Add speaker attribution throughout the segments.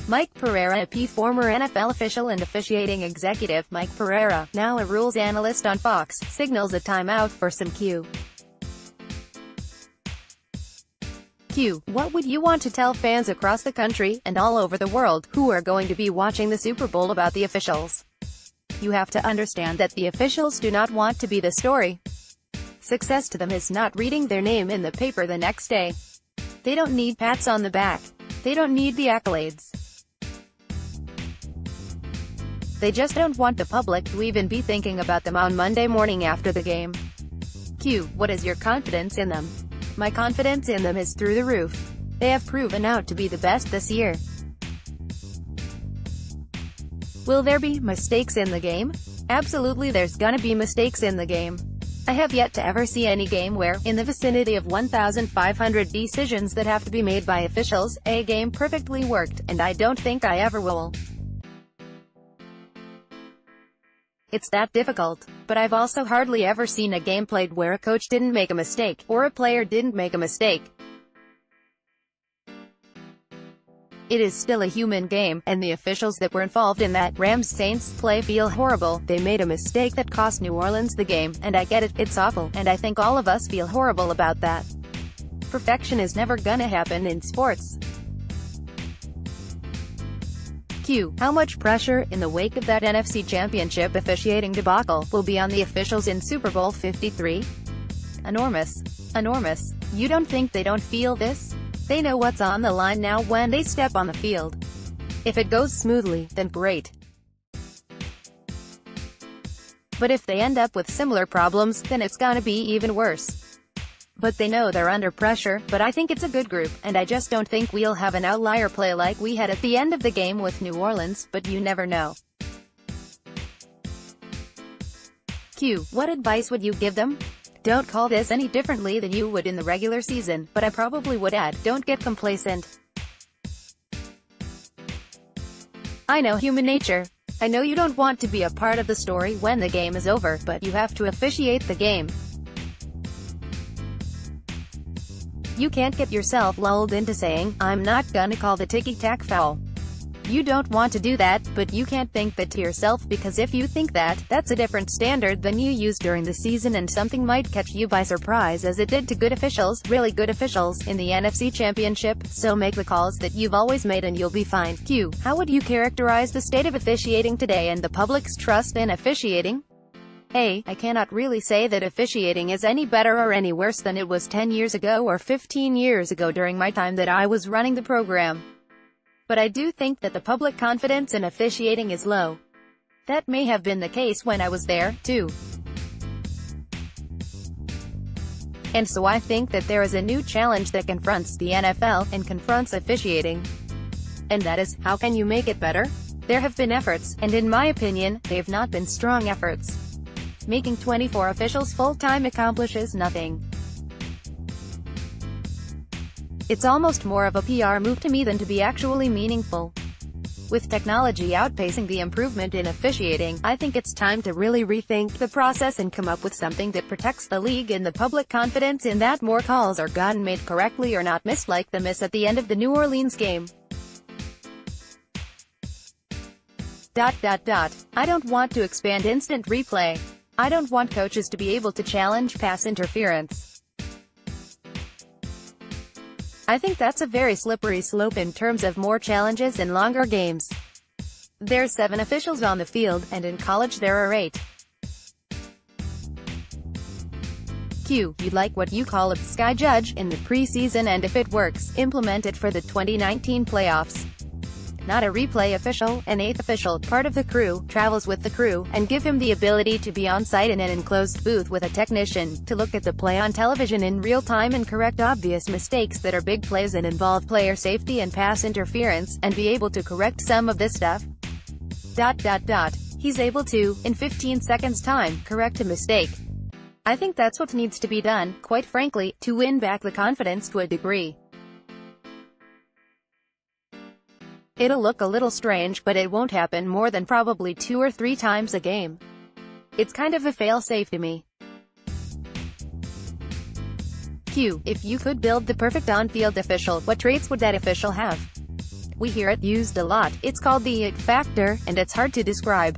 Speaker 1: Mike Pereira AP Former NFL official and officiating executive Mike Pereira, now a rules analyst on Fox, signals a timeout for some Q. What would you want to tell fans across the country, and all over the world, who are going to be watching the Super Bowl about the officials? You have to understand that the officials do not want to be the story. Success to them is not reading their name in the paper the next day. They don't need pats on the back. They don't need the accolades. They just don't want the public to even be thinking about them on Monday morning after the game. What is your confidence in them? My confidence in them is through the roof. They have proven out to be the best this year. Will there be mistakes in the game? Absolutely, there's gonna be mistakes in the game. I have yet to ever see any game where, in the vicinity of 1,500 decisions that have to be made by officials, a game perfectly worked, and I don't think I ever will. It's that difficult. But I've also hardly ever seen a game played where a coach didn't make a mistake, or a player didn't make a mistake. It is still a human game, and the officials that were involved in that Rams-Saints play feel horrible. They made a mistake that cost New Orleans the game, and I get it, it's awful, and I think all of us feel horrible about that. Perfection is never gonna happen in sports. How much pressure, in the wake of that NFC Championship officiating debacle, will be on the officials in Super Bowl 53? Enormous. Enormous. You don't think they don't feel this? They know what's on the line now when they step on the field. If it goes smoothly, then great. But if they end up with similar problems, then it's gonna be even worse. But they know they're under pressure, but I think it's a good group, and I just don't think we'll have an outlier play like we had at the end of the game with New Orleans, but you never know. What advice would you give them? Don't call this any differently than you would in the regular season, but I probably would add, don't get complacent. I know human nature. I know you don't want to be a part of the story when the game is over, but you have to officiate the game. You can't get yourself lulled into saying, I'm not gonna call the ticky-tack foul. You don't want to do that, but you can't think that to yourself, because if you think that, that's a different standard than you use during the season, and something might catch you by surprise, as it did to good officials, really good officials, in the NFC Championship. So make the calls that you've always made and you'll be fine. How would you characterize the state of officiating today and the public's trust in officiating? I cannot really say that officiating is any better or any worse than it was 10 years ago or 15 years ago during my time that I was running the program. But I do think that the public confidence in officiating is low. That may have been the case when I was there, too. And so I think that there is a new challenge that confronts the NFL, and confronts officiating. And that is, how can you make it better? There have been efforts, and in my opinion, they've not been strong efforts. Making 24 officials full-time accomplishes nothing. It's almost more of a PR move to me than to be actually meaningful. With technology outpacing the improvement in officiating, I think it's time to really rethink the process and come up with something that protects the league and the public confidence in that more calls are gotten made correctly or not missed, like the miss at the end of the New Orleans game. I don't want to expand instant replay. I don't want coaches to be able to challenge pass interference. I think that's a very slippery slope in terms of more challenges and longer games. There's 7 officials on the field, and in college there are 8. You'd like what you call a sky judge in the preseason, and if it works, implement it for the 2019 playoffs. Not a replay official, an 8th official, part of the crew, travels with the crew, and give him the ability to be on site in an enclosed booth with a technician, to look at the play on television in real time and correct obvious mistakes that are big plays and involve player safety and pass interference, and be able to correct some of this stuff. He's able to, in 15 seconds time, correct a mistake. I think that's what needs to be done, quite frankly, to win back the confidence to a degree. It'll look a little strange, but it won't happen more than probably 2 or 3 times a game. It's kind of a fail-safe to me. If you could build the perfect on-field official, what traits would that official have? We hear it used a lot. It's called the it factor, and it's hard to describe.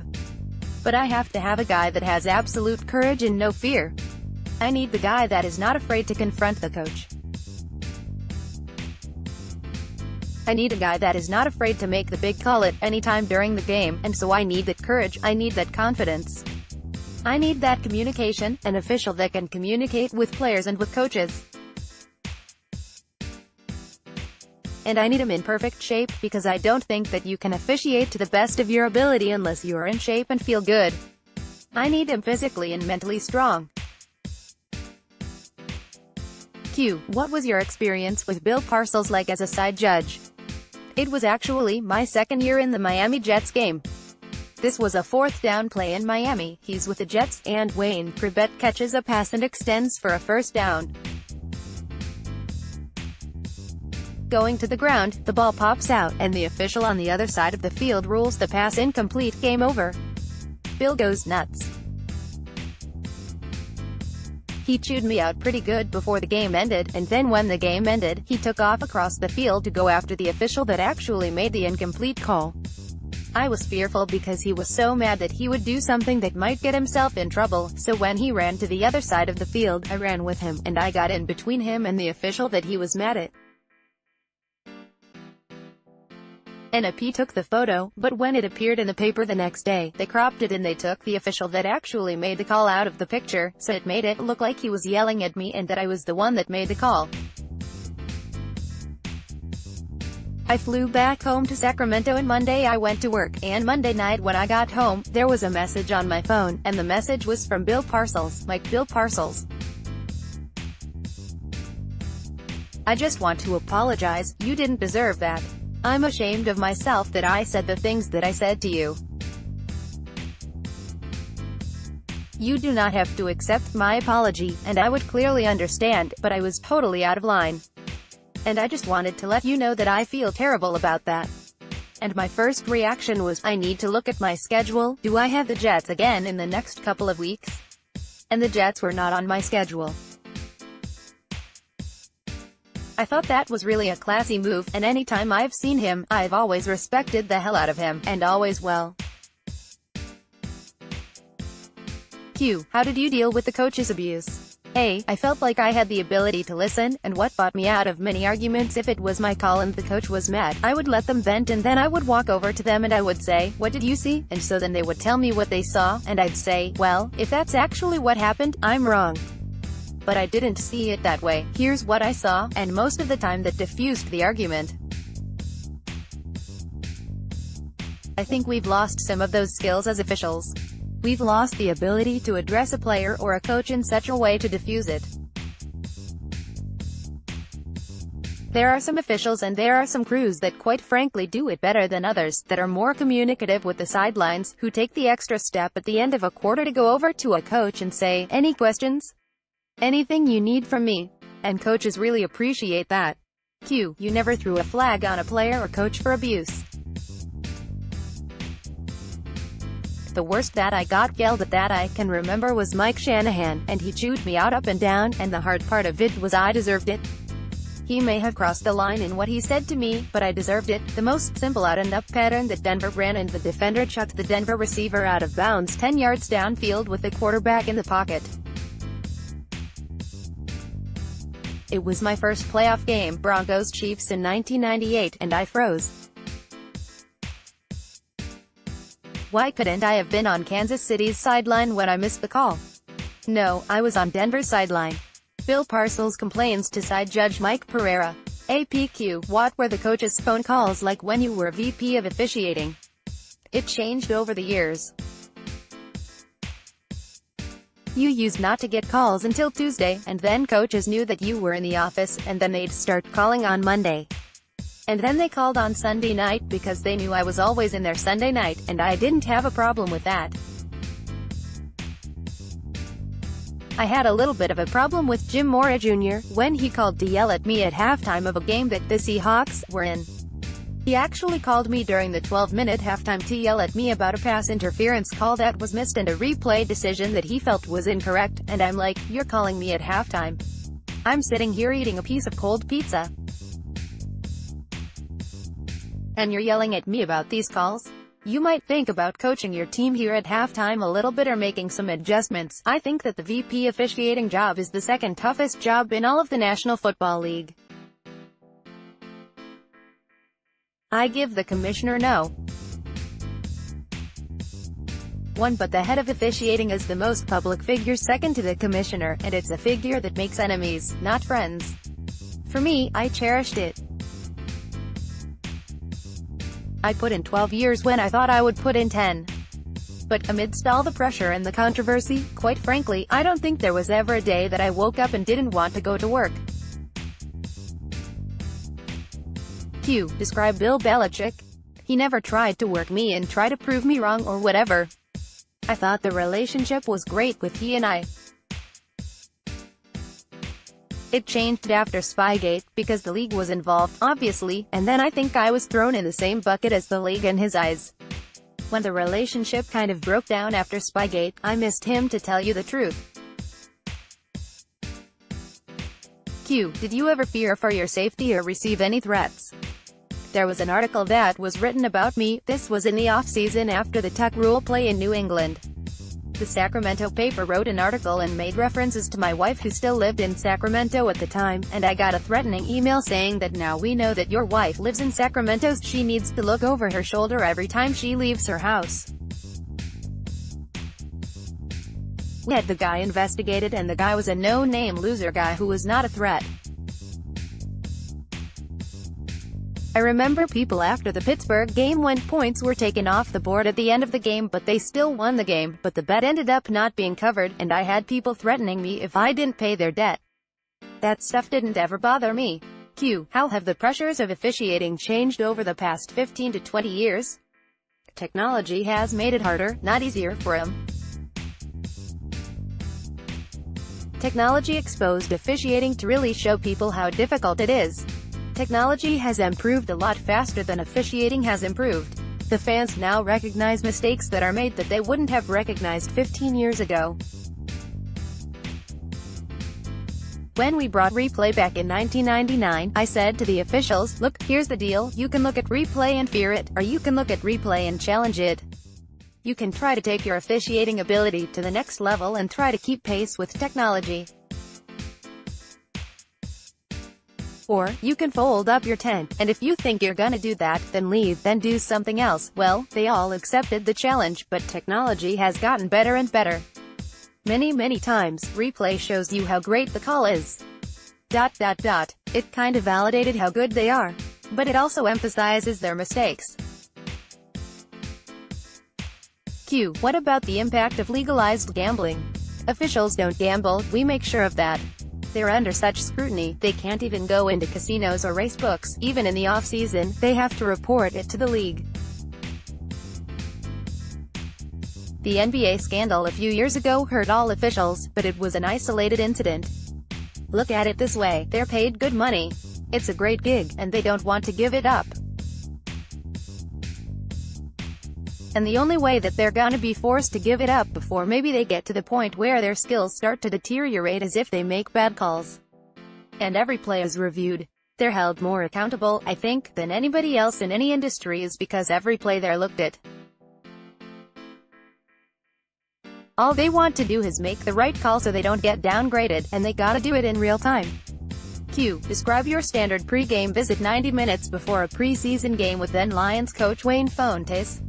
Speaker 1: But I have to have a guy that has absolute courage and no fear. I need the guy that is not afraid to confront the coach. I need a guy that is not afraid to make the big call at any time during the game, and so I need that courage, I need that confidence. I need that communication, an official that can communicate with players and with coaches. And I need him in perfect shape, because I don't think that you can officiate to the best of your ability unless you're in shape and feel good. I need him physically and mentally strong. Q. What was your experience with Bill Parcells like as a side judge? It was actually my second year in the Miami Jets game. This was a fourth down play in Miami. He's with the Jets, and Wayne Chrebet catches a pass and extends for a first down. Going to the ground, the ball pops out, and the official on the other side of the field rules the pass incomplete. Game over. Bill goes nuts. He chewed me out pretty good before the game ended, and then when the game ended, he took off across the field to go after the official that actually made the incomplete call. I was fearful because he was so mad that he would do something that might get himself in trouble, so when he ran to the other side of the field, I ran with him, and I got in between him and the official that he was mad at. NAP took the photo, but when it appeared in the paper the next day, they cropped it and they took the official that actually made the call out of the picture, so it made it look like he was yelling at me and that I was the one that made the call. I flew back home to Sacramento, and Monday I went to work, and Monday night when I got home, there was a message on my phone, and the message was from Bill Parcells, Mike Bill Parcells. I just want to apologize, you didn't deserve that. I'm ashamed of myself that I said the things that I said to you. You do not have to accept my apology, and I would clearly understand, but I was totally out of line. And I just wanted to let you know that I feel terrible about that. And my first reaction was, I need to look at my schedule. Do I have the Jets again in the next couple of weeks? And the Jets were not on my schedule. I thought that was really a classy move, and anytime I've seen him, I've always respected the hell out of him, and always well. Q. How did you deal with the coach's abuse? A. I felt like I had the ability to listen, and what bought me out of many arguments if it was my call and the coach was mad, I would let them vent and then I would walk over to them and I would say, what did you see? And so then they would tell me what they saw, and I'd say, well, if that's actually what happened, I'm wrong. But I didn't see it that way. Here's what I saw, and most of the time that diffused the argument. I think we've lost some of those skills as officials. We've lost the ability to address a player or a coach in such a way to diffuse it. There are some officials and there are some crews that quite frankly do it better than others, that are more communicative with the sidelines, who take the extra step at the end of a quarter to go over to a coach and say, any questions? Anything you need from me? And coaches really appreciate that. Q. You never threw a flag on a player or coach for abuse. The worst that I got yelled at that I can remember was Mike Shanahan, and he chewed me out up and down, and the hard part of it was I deserved it. He may have crossed the line in what he said to me, but I deserved it. The most simple out and up pattern that Denver ran, and the defender chucked the Denver receiver out of bounds 10 yards downfield with the quarterback in the pocket. It was my first playoff game, Broncos-Chiefs in 1998, and I froze. Why couldn't I have been on Kansas City's sideline when I missed the call? No, I was on Denver's sideline. Bill Parcells complains to side judge Mike Pereira. APQ. What were the coach's phone calls like when you were VP of officiating? It changed over the years. You used not to get calls until Tuesday, and then coaches knew that you were in the office, and then they'd start calling on Monday. And then they called on Sunday night because they knew I was always in there Sunday night, and I didn't have a problem with that. I had a little bit of a problem with Jim Mora Jr. when he called to yell at me at halftime of a game that the Seahawks were in. He actually called me during the 12-minute halftime to yell at me about a pass interference call that was missed and a replay decision that he felt was incorrect, and I'm like, you're calling me at halftime. I'm sitting here eating a piece of cold pizza. And you're yelling at me about these calls? You might think about coaching your team here at halftime a little bit or making some adjustments. I think that the VP officiating job is the second toughest job in all of the National Football League. I give the commissioner no. 1. But the head of officiating is the most public figure second to the commissioner, and it's a figure that makes enemies, not friends. For me, I cherished it. I put in 12 years when I thought I would put in 10. But amidst all the pressure and the controversy, quite frankly, I don't think there was ever a day that I woke up and didn't want to go to work. Q. Describe Bill Belichick. He never tried to work me and try to prove me wrong or whatever. I thought the relationship was great with he and I. It changed after Spygate, because the league was involved, obviously, and then I think I was thrown in the same bucket as the league in his eyes. When the relationship kind of broke down after Spygate, I missed him, to tell you the truth. Q. Did you ever fear for your safety or receive any threats? There was an article that was written about me. This was in the off-season after the tuck rule play in New England. The Sacramento paper wrote an article and made references to my wife, who still lived in Sacramento at the time, and I got a threatening email saying that now we know that your wife lives in Sacramento, she needs to look over her shoulder every time she leaves her house. We had the guy investigated, and the guy was a no-name loser guy who was not a threat. I remember people after the Pittsburgh game when points were taken off the board at the end of the game, but they still won the game, but the bet ended up not being covered, and I had people threatening me if I didn't pay their debt. That stuff didn't ever bother me. Q. How have the pressures of officiating changed over the past 15 to 20 years? Technology has made it harder, not easier, for him. Technology exposed officiating to really show people how difficult it is. Technology has improved a lot faster than officiating has improved. The fans now recognize mistakes that are made that they wouldn't have recognized 15 years ago. When we brought replay back in 1999, I said to the officials, look, here's the deal, you can look at replay and fear it, or you can look at replay and challenge it. You can try to take your officiating ability to the next level and try to keep pace with technology. Or, you can fold up your tent, and if you think you're gonna do that, then leave, then do something else. Well, they all accepted the challenge, but technology has gotten better and better. Many times, replay shows you how great the call is. It kind of validated how good they are. But it also emphasizes their mistakes. Q. What about the impact of legalized gambling? Officials don't gamble, we make sure of that. They're under such scrutiny, they can't even go into casinos or race books. Even in the off-season, they have to report it to the league. The NBA scandal a few years ago hurt all officials, but it was an isolated incident. Look at it this way, they're paid good money. It's a great gig, and they don't want to give it up. And the only way that they're gonna be forced to give it up before maybe they get to the point where their skills start to deteriorate is if they make bad calls. And every play is reviewed. They're held more accountable, I think, than anybody else in any industry is because every play they're looked at. All they want to do is make the right call so they don't get downgraded, and they gotta do it in real time. Q. Describe your standard pre-game visit 90 minutes before a preseason game with then Lions coach Wayne Fontes.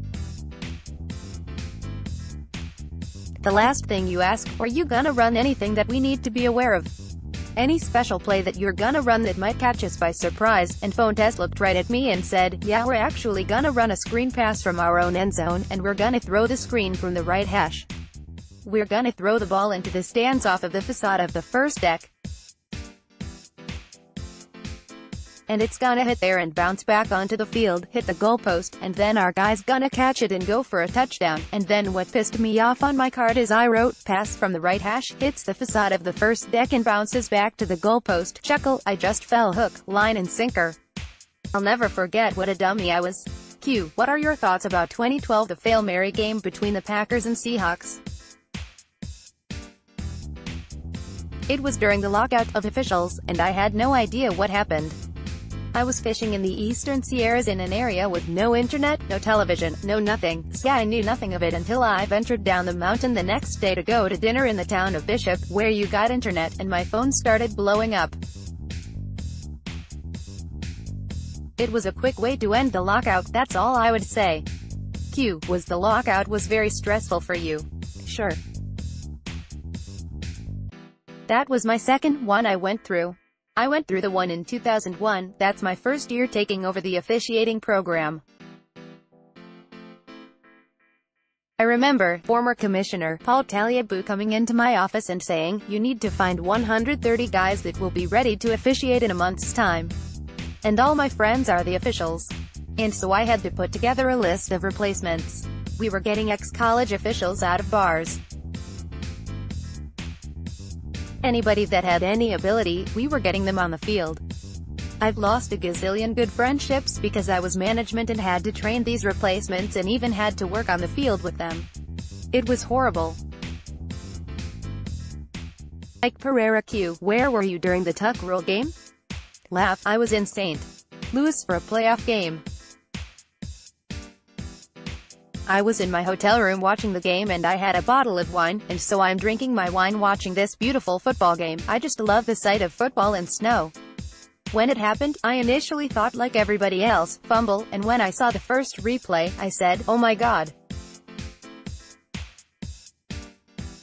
Speaker 1: The last thing you ask, are you gonna run anything that we need to be aware of? Any special play that you're gonna run that might catch us by surprise? And Fontes looked right at me and said, yeah, we're actually gonna run a screen pass from our own end zone, and we're gonna throw the screen from the right hash. We're gonna throw the ball into the stands off of the facade of the first deck. And it's gonna hit there and bounce back onto the field, hit the goalpost, and then our guy's gonna catch it and go for a touchdown. And then what pissed me off on my card is I wrote, pass from the right hash, hits the facade of the first deck and bounces back to the goalpost. Chuckle, I just fell hook, line and sinker. I'll never forget what a dummy I was. Q. What are your thoughts about 2012, the Hail Mary game between the Packers and Seahawks? It was during the lockout of officials, and I had no idea what happened. I was fishing in the eastern Sierras in an area with no internet, no television, no nothing, so I knew nothing of it until I ventured down the mountain the next day to go to dinner in the town of Bishop, where you got internet, and my phone started blowing up. It was a quick way to end the lockout, that's all I would say. Q. Was the lockout was very stressful for you? Sure. That was my second one I went through. I went through the one in 2001, that's my first year taking over the officiating program. I remember former Commissioner Paul Taliabu coming into my office and saying, "You need to find 130 guys that will be ready to officiate in a month's time. And all my friends are the officials." And so I had to put together a list of replacements. We were getting ex-college officials out of bars. Anybody that had any ability, we were getting them on the field. I've lost a gazillion good friendships because I was management and had to train these replacements and even had to work on the field with them. It was horrible. Like Pereira Q. Where were you during the tuck rule game? Laugh. I was in St. Louis for a playoff game. I was in my hotel room watching the game and I had a bottle of wine, and so I'm drinking my wine watching this beautiful football game. I just love the sight of football and snow. When it happened, I initially thought like everybody else, fumble, and when I saw the first replay, I said, "Oh my God.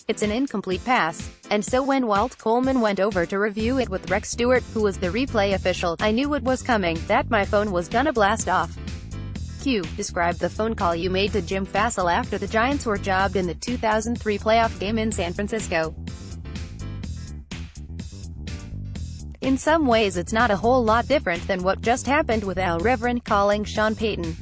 Speaker 1: It's an incomplete pass." And so when Walt Coleman went over to review it with Rex Stewart, who was the replay official, I knew it was coming, that my phone was gonna blast off. Q. Describe the phone call you made to Jim Fassel after the Giants were jobbed in the 2003 playoff game in San Francisco. In some ways it's not a whole lot different than what just happened with Al Reverend calling Sean Payton.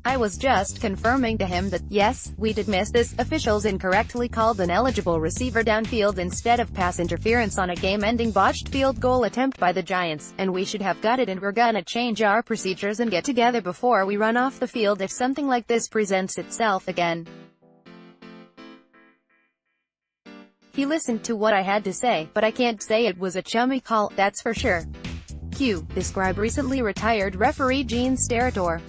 Speaker 1: I was just confirming to him that, yes, we did miss this. Officials incorrectly called an eligible receiver downfield instead of pass interference on a game-ending botched field goal attempt by the Giants, and we should have got it, and we're gonna change our procedures and get together before we run off the field if something like this presents itself again. He listened to what I had to say, but I can't say it was a chummy call, that's for sure. Q. Describe recently retired referee Gene Steratore.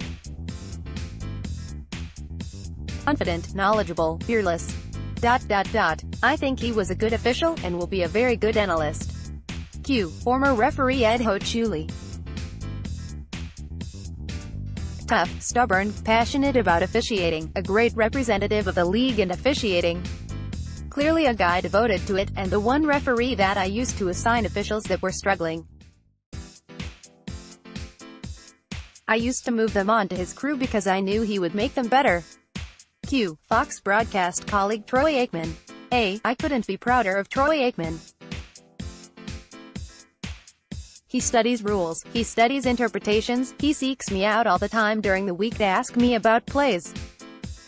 Speaker 1: Confident, knowledgeable, fearless. I think he was a good official, and will be a very good analyst. Q. Former referee Ed Hochuli. Tough, stubborn, passionate about officiating, a great representative of the league and officiating. Clearly a guy devoted to it, and the one referee that I used to assign officials that were struggling. I used to move them on to his crew because I knew he would make them better. Q. Fox broadcast colleague Troy Aikman. I couldn't be prouder of Troy Aikman. He studies rules, he studies interpretations, he seeks me out all the time during the week to ask me about plays.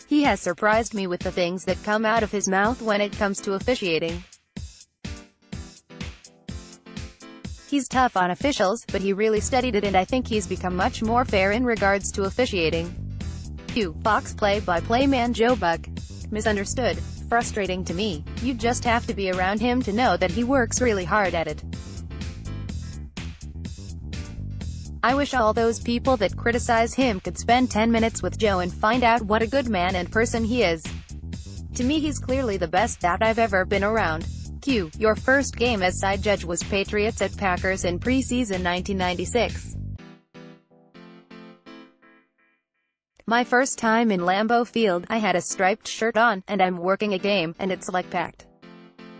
Speaker 1: He has surprised me with the things that come out of his mouth when it comes to officiating. He's tough on officials, but he really studied it, and I think he's become much more fair in regards to officiating. Q. Fox play-by-play man Joe Buck. Misunderstood. Frustrating to me. You just have to be around him to know that he works really hard at it. I wish all those people that criticize him could spend 10 minutes with Joe and find out what a good man and person he is. To me he's clearly the best that I've ever been around. Q. Your first game as side judge was Patriots at Packers in preseason 1996. My first time in Lambeau Field, I had a striped shirt on, and I'm working a game, and it's like packed.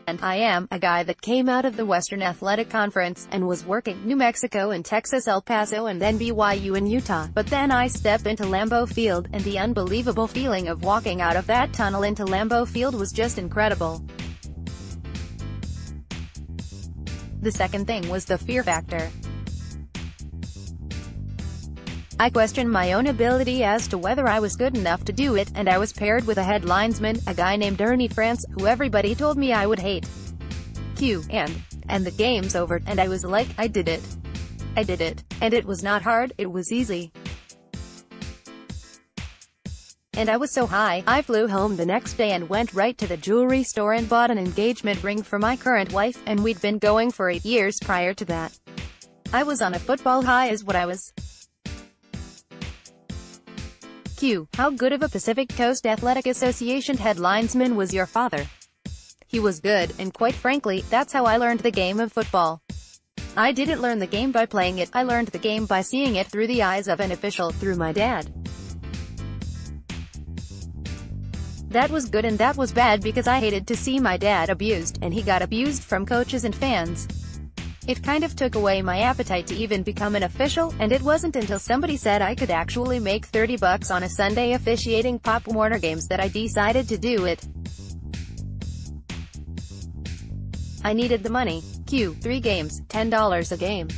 Speaker 1: And I am a guy that came out of the Western Athletic Conference, and was working New Mexico and Texas, El Paso, and then BYU and Utah. But then I step into Lambeau Field, and the unbelievable feeling of walking out of that tunnel into Lambeau Field was just incredible. The second thing was the fear factor. I questioned my own ability as to whether I was good enough to do it, and I was paired with a head linesman, a guy named Ernie France, who everybody told me I would hate. Q. And the game's over, and I was like, I did it. I did it. And it was not hard, it was easy. And I was so high, I flew home the next day and went right to the jewelry store and bought an engagement ring for my current wife, and we'd been going for 8 years prior to that. I was on a football high is what I was. Q. How good of a Pacific Coast Athletic Association head linesman was your father? He was good, and quite frankly, that's how I learned the game of football. I didn't learn the game by playing it, I learned the game by seeing it through the eyes of an official, through my dad. That was good and that was bad because I hated to see my dad abused, and he got abused from coaches and fans. It kind of took away my appetite to even become an official, and it wasn't until somebody said I could actually make $30 on a Sunday officiating Pop Warner games that I decided to do it. I needed the money. Q. 3 games, $10 a game.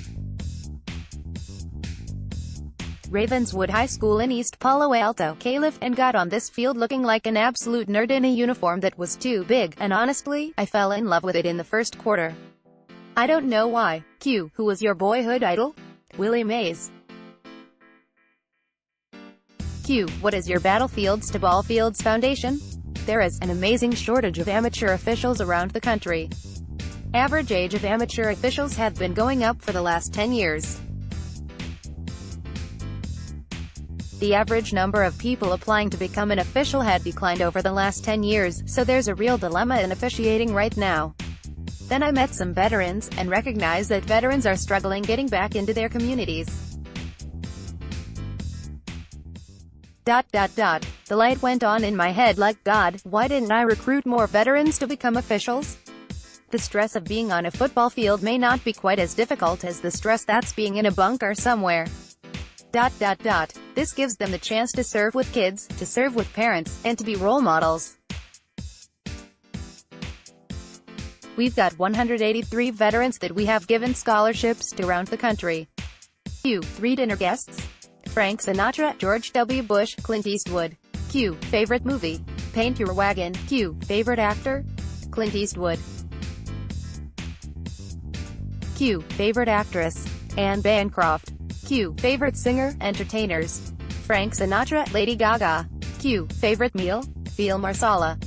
Speaker 1: Ravenswood High School in East Palo Alto, Calif, and got on this field looking like an absolute nerd in a uniform that was too big, and honestly, I fell in love with it in the first quarter. I don't know why. Q. Who was your boyhood idol? Willie Mays. Q. What is your Battlefields to Ballfields Foundation? There is an amazing shortage of amateur officials around the country. Average age of amateur officials have been going up for the last 10 years. The average number of people applying to become an official had declined over the last 10 years, so there's a real dilemma in officiating right now. Then I met some veterans, and recognized that veterans are struggling getting back into their communities. The light went on in my head like, God, why didn't I recruit more veterans to become officials? The stress of being on a football field may not be quite as difficult as the stress that's being in a bunker somewhere. This gives them the chance to serve with kids, to serve with parents, and to be role models. We've got 183 veterans that we have given scholarships to around the country. Q. 3 dinner guests? Frank Sinatra, George W. Bush, Clint Eastwood. Q. Favorite movie? Paint Your Wagon. Q. Favorite actor? Clint Eastwood. Q. Favorite actress? Anne Bancroft. Q. Favorite singer, entertainers? Frank Sinatra, Lady Gaga. Q. Favorite meal? Veal marsala.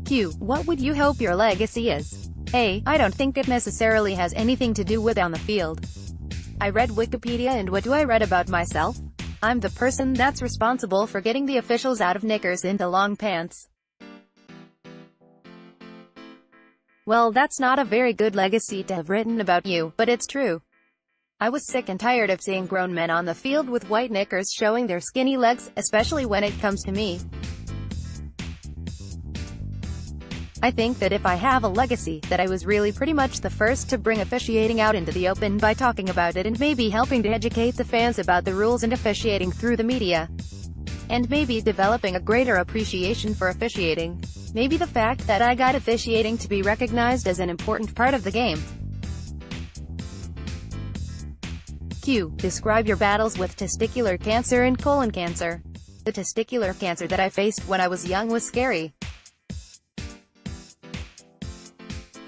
Speaker 1: Q. What would you hope your legacy is? A. I don't think it necessarily has anything to do with on the field. I read Wikipedia, and what do I read about myself? I'm the person that's responsible for getting the officials out of knickers into long pants. Well, that's not a very good legacy to have written about you, but it's true. I was sick and tired of seeing grown men on the field with white knickers showing their skinny legs, especially when it comes to me. I think that if I have a legacy, that I was really pretty much the first to bring officiating out into the open by talking about it and maybe helping to educate the fans about the rules and officiating through the media. And maybe developing a greater appreciation for officiating. Maybe the fact that I got officiating to be recognized as an important part of the game. Q. Describe your battles with testicular cancer and colon cancer. The testicular cancer that I faced when I was young was scary.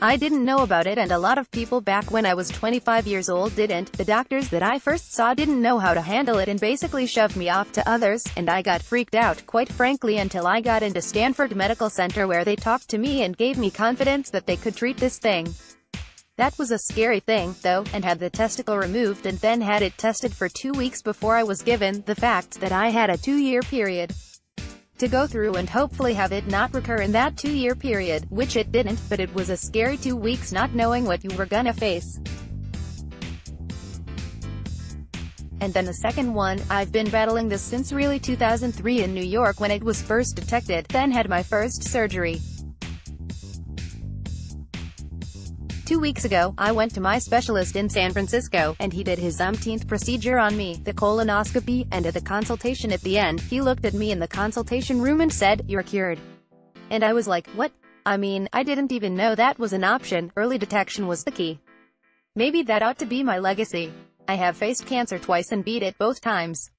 Speaker 1: I didn't know about it, and a lot of people back when I was 25 years old didn't. The doctors that I first saw didn't know how to handle it and basically shoved me off to others, and I got freaked out, quite frankly, until I got into Stanford Medical Center where they talked to me and gave me confidence that they could treat this thing. That was a scary thing, though, and had the testicle removed and then had it tested for 2 weeks before I was given the fact that I had a 2-year period to go through and hopefully have it not recur in that 2-year period, which it didn't, but it was a scary 2 weeks not knowing what you were gonna face. And then the second one, I've been battling this since really 2003 in New York when it was first detected, then had my first surgery. 2 weeks ago, I went to my specialist in San Francisco, and he did his umpteenth procedure on me, the colonoscopy, and at the consultation at the end, he looked at me in the consultation room and said, "You're cured." And I was like, what? I mean, I didn't even know that was an option. Early detection was the key. Maybe that ought to be my legacy. I have faced cancer twice and beat it both times.